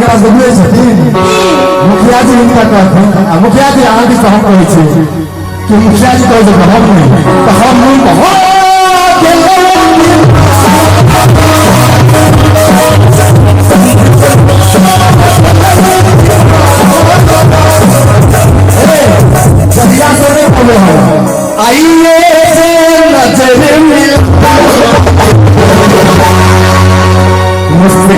जरा बुझे छथिन मुखिया जी इनका कहते हैं मुखिया जी आगे से हम कहै छी कि मुखिया जी कहै छै हम नहीं तो हम नहीं हो जहिया से नहीं बोले हम आइए से नजर मिल मुझसे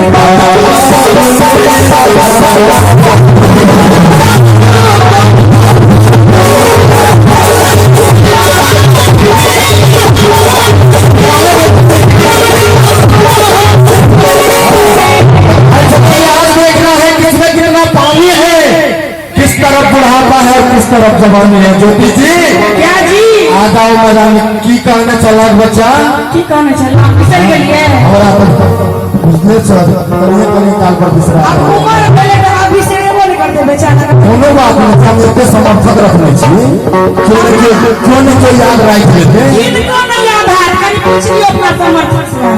किस तरफ जवानी है ज्योति जी क्या जी आदाओ मैदान की कहने चला बच्चा की कहने चला फिसल गेलिए और बुझले सर करिए करिए काल पर बिसरा अब उमर पहले तो अभी से बोल करते बेचारा कोनो बात नहीं हम इतने समर्थक रखने छी क्यों नहीं कोई याद रख लेते इनको नहीं याद है कहीं पूछ लियो अपना समर्थक से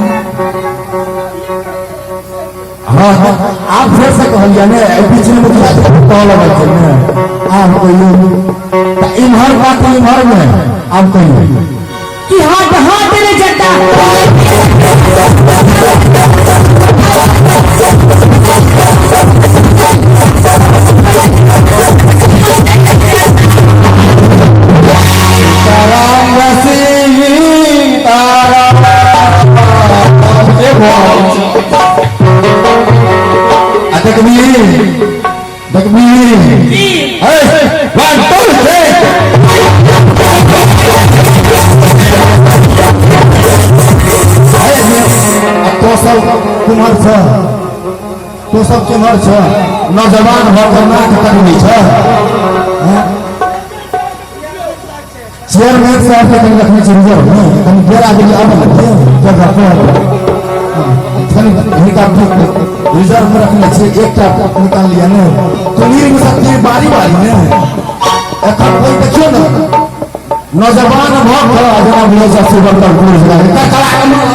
हाँ आप फिर से कहलिए ने बीच में मुखिया जी कॉल लगा के आप कोई इमहर बात इमहर में आप कहिए कि हाथ हाथ ले जटा कुमार छ तो सब कुमार छ नौजवान खतरनाक कर्मी छ चेयरमैन साहब के रखने चाहिए हम फिर आगे अब जगह पर रिजर्व में रखने चाहिए एक निकाल लिया ने तो नीर में सकती है बारी बारी में कोई देखियो ना नौजवान बहुत जनाब लोग सबसे बड़ा पुलिस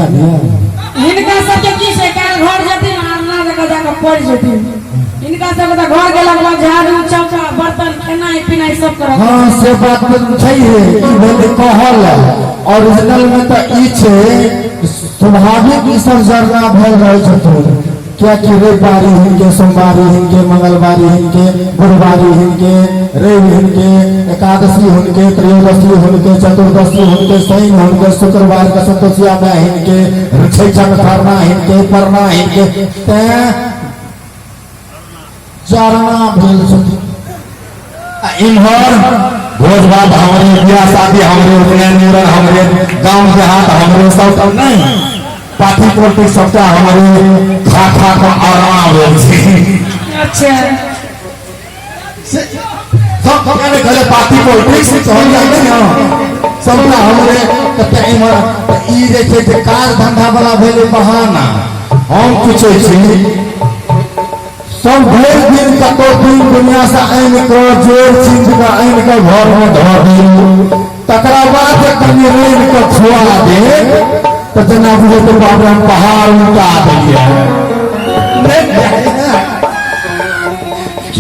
इनका सबके की से घर जति अन्ना जगह जाकर पड़ जति इनका सब तो घर गेला के बाद झाड़ू चौका बर्तन खाना पीना सब कर हां से बात तो चाहिए ई बोले कहल ओरिजिनल में तो ई छे स्वाभाविक ई सब जरना भल रहे छथुन क्या कि रविवारी हिनके सोमवारी हिनके मंगलवारी हिनके गुरुवारी हिनके रवि हिनके एकादशी हिनके त्रयोदशी हिनके चतुर्दशी हिनके शनि हिनके शुक्रवार का संतोषिया में हिनके छठम खरना हिनके परना हिनके चरना भेल इमहर भोज भात हमारे ब्याह शादी हमारे उपनयन निमरण हमारे गांव देहात हमारे सब नहीं पार्टी पोर्टी सबटा हमारे खा खा का आराम अच्छा सब कहने गले पार्टी पोर्टी से कहल जाए ना सबटा हमारे कते इमहर ई जे छै जे कार धंधा वाला भेले बहाना हम पूछे छी सब भोर दिन कतो दिन दुनिया से आइन कर जोर चीज का आइन कर घर में धो दी तकरा बाद कनी रेन के खुआ दे तो जना बुझे तो बाबू हम पहाड़ उठा दिया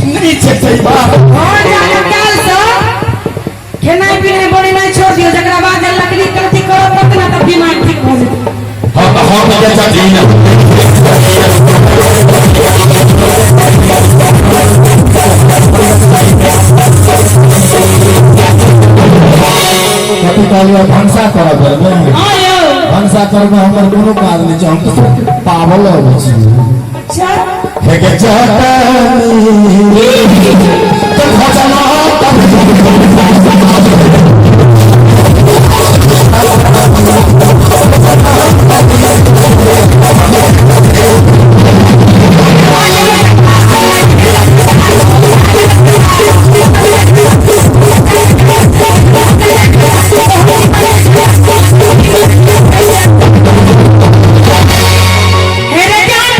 नहीं छे सही बात और जाने काल से खेनाई पीनाई बड़ी नहीं छोड़ दियो जकरा बाद लकड़ी कथी करो तब ना तब बीमार ठीक हो जाए हम के चाची ना कथी कहलिए भंसा करब में हां यो भंसा करब हमर कोनो काज नहीं छै हम तो पावल हो छी अच्छा हे के चाहता